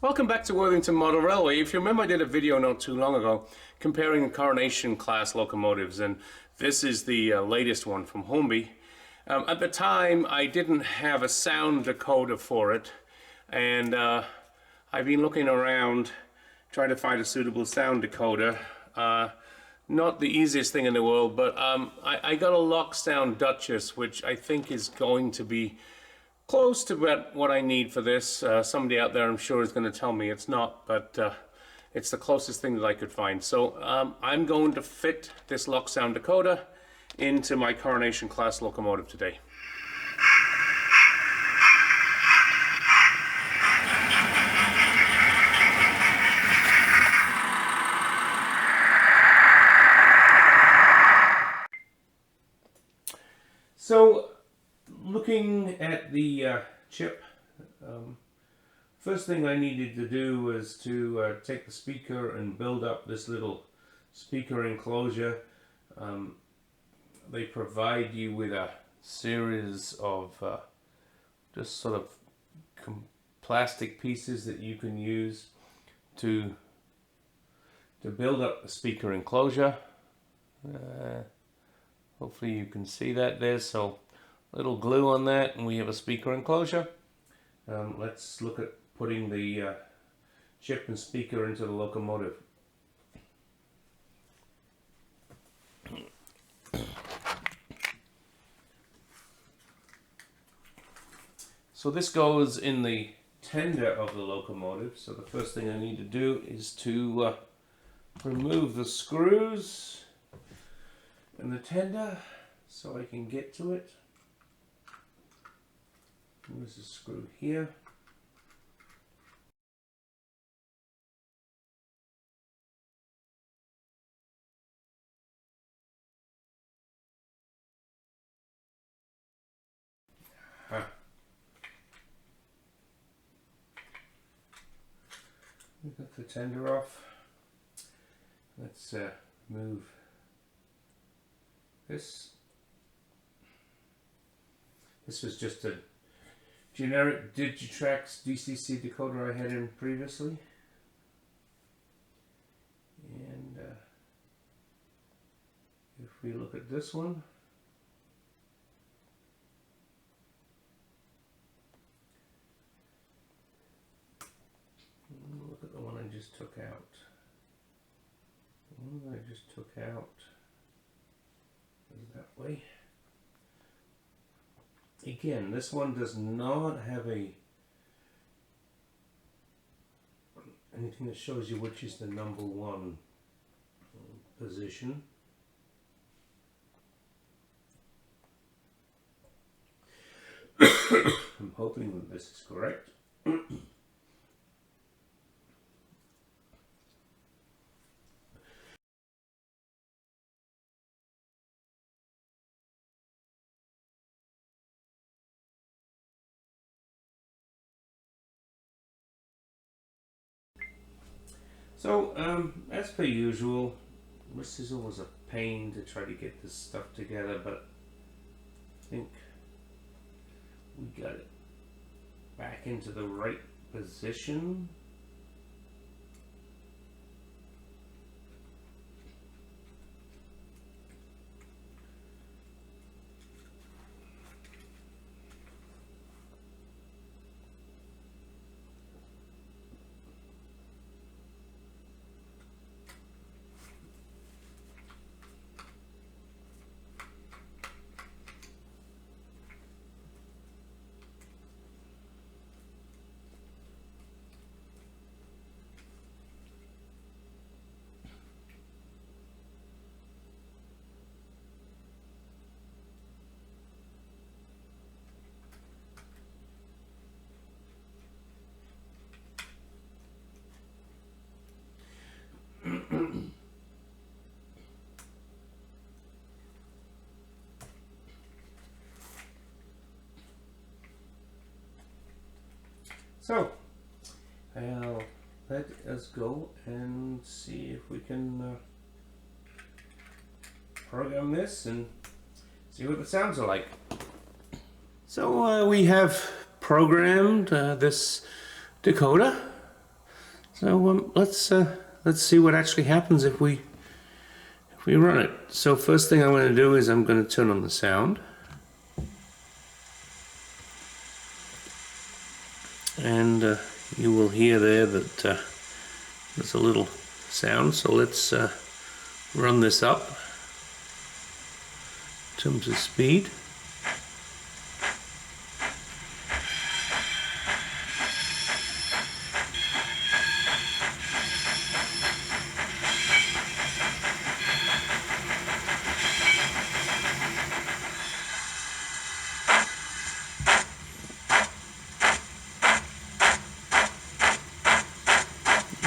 Welcome back to Worthington Model Railway. If you remember, I did a video not too long ago comparing Coronation Class locomotives, and this is the latest one from Hornby. At the time, I didn't have a sound decoder for it, and I've been looking around trying to find a suitable sound decoder. Not the easiest thing in the world, but I got a Loksound Duchess, which I think is going to be close to what I need for this. Somebody out there I'm sure is going to tell me it's not, but it's the closest thing that I could find. So I'm going to fit this Loksound decoder into my Coronation Class locomotive today. So looking at the chip, first thing I needed to do was to take the speaker and build up this little speaker enclosure. They provide you with a series of just sort of plastic pieces that you can use to build up the speaker enclosure. Hopefully you can see that there. So little glue on that and we have a speaker enclosure. Let's look at putting the chip and speaker into the locomotive. So this goes in the tender of the locomotive. So the first thing I need to do is to remove the screws in the tender so I can get to it. There's a screw here. We got the tender off. Let's move this. This was just a generic Digitrax DCC decoder I had in previously. And if we look at this one, look at the one I just took out. The one that I just took out is that way. Again, this one does not have anything that shows you which is the number one position. I'm hoping that this is correct. So, as per usual, this is always a pain to try to get this stuff together, but I think we got it back into the right position. So, I'll let us go and see if we can program this and see what the sounds are like. So we have programmed this decoder So let's see what actually happens if we run it. So first thing I'm going to do is I'm going to turn on the sound. And you will hear there that there's a little sound. So let's run this up in terms of speed.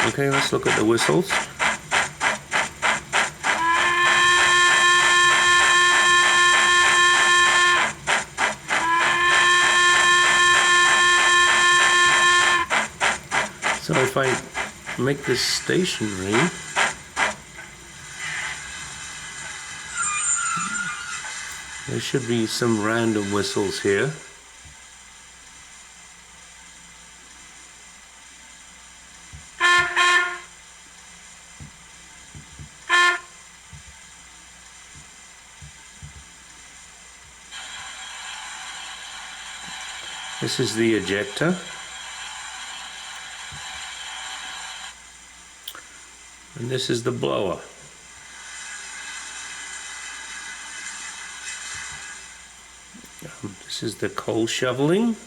Okay, let's look at the whistles. So if I make this stationary, there should be some random whistles here. This is the ejector. And this is the blower. This is the coal shoveling.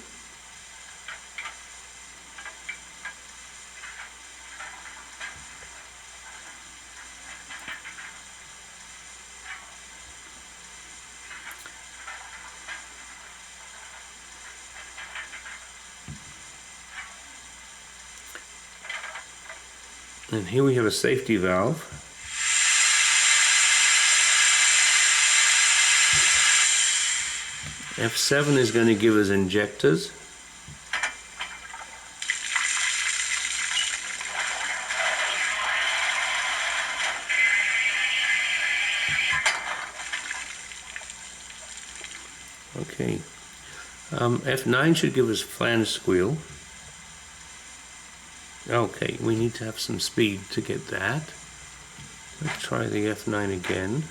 And here we have a safety valve. F7 is going to give us injectors. Okay. F9 should give us flange squeal. Okay, we need to have some speed to get that. Let's try the F9 again.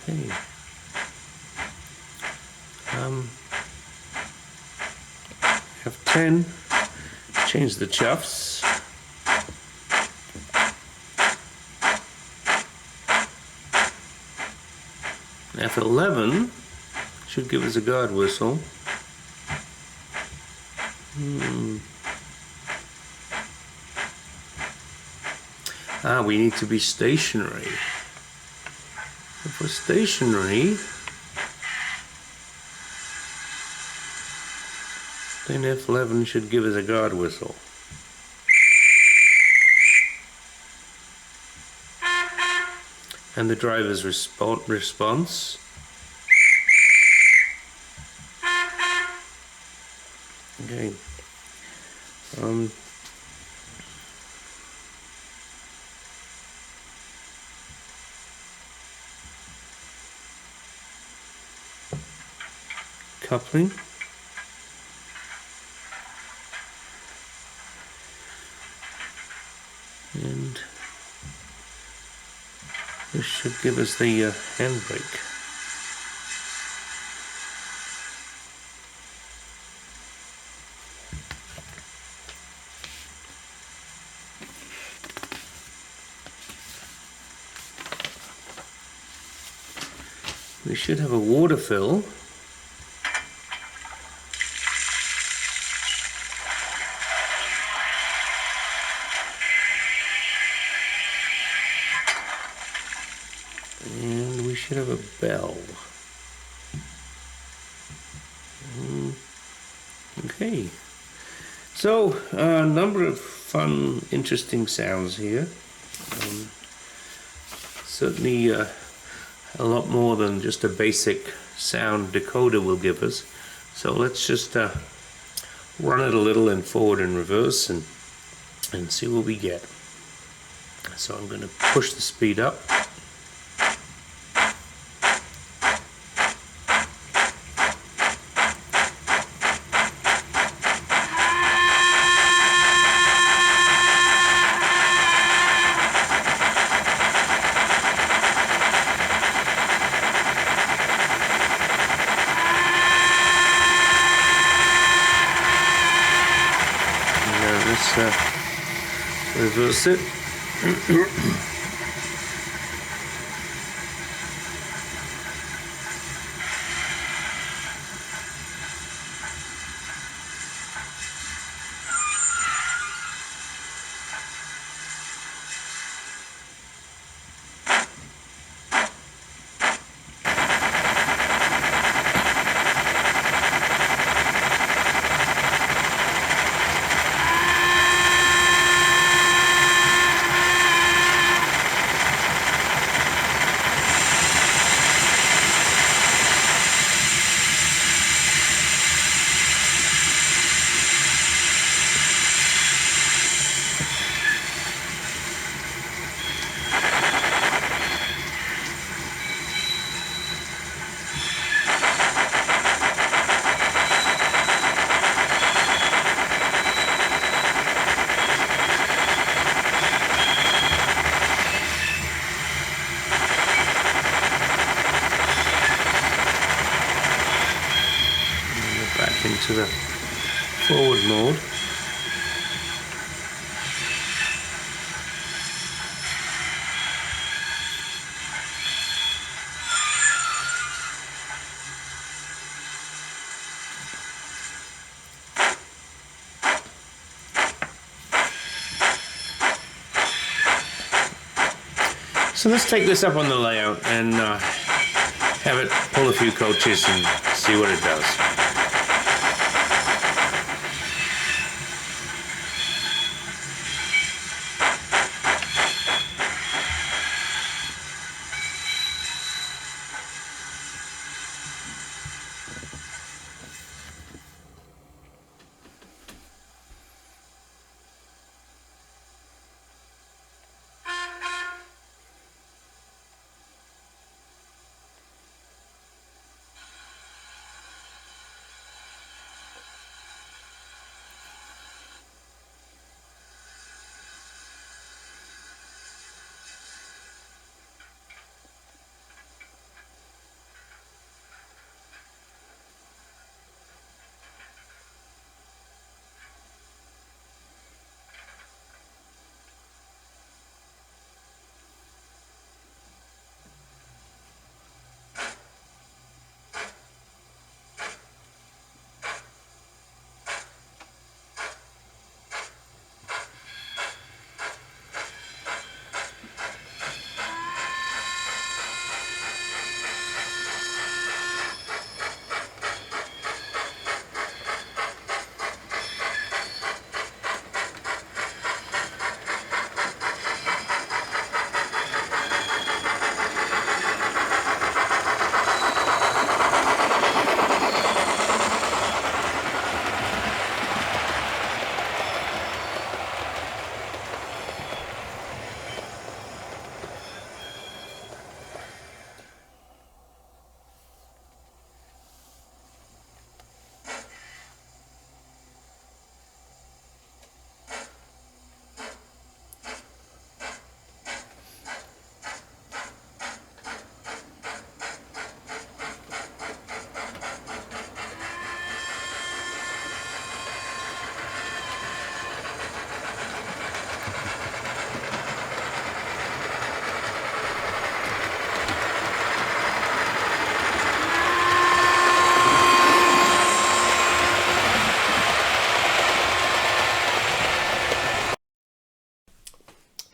Okay. F10, change the chuffs. F11 should give us a guard whistle. We need to be stationary. If we're stationary, then F11 should give us a guard whistle. And the driver's response. Okay. Coupling. And this should give us the handbrake. We should have a water fill. And we should have a bell. Okay. So, a number of fun, interesting sounds here. Certainly a lot more than just a basic sound decoder will give us. So let's just run it a little in forward and reverse and see what we get. So I'm going to push the speed up. Reverse it. Back into the forward mode. So let's take this up on the layout and have it pull a few coaches and see what it does.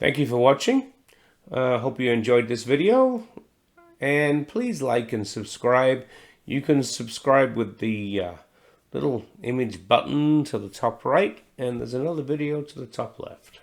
Thank you for watching. Hope you enjoyed this video, and please like and subscribe. You can subscribe with the little image button to the top right, and there's another video to the top left.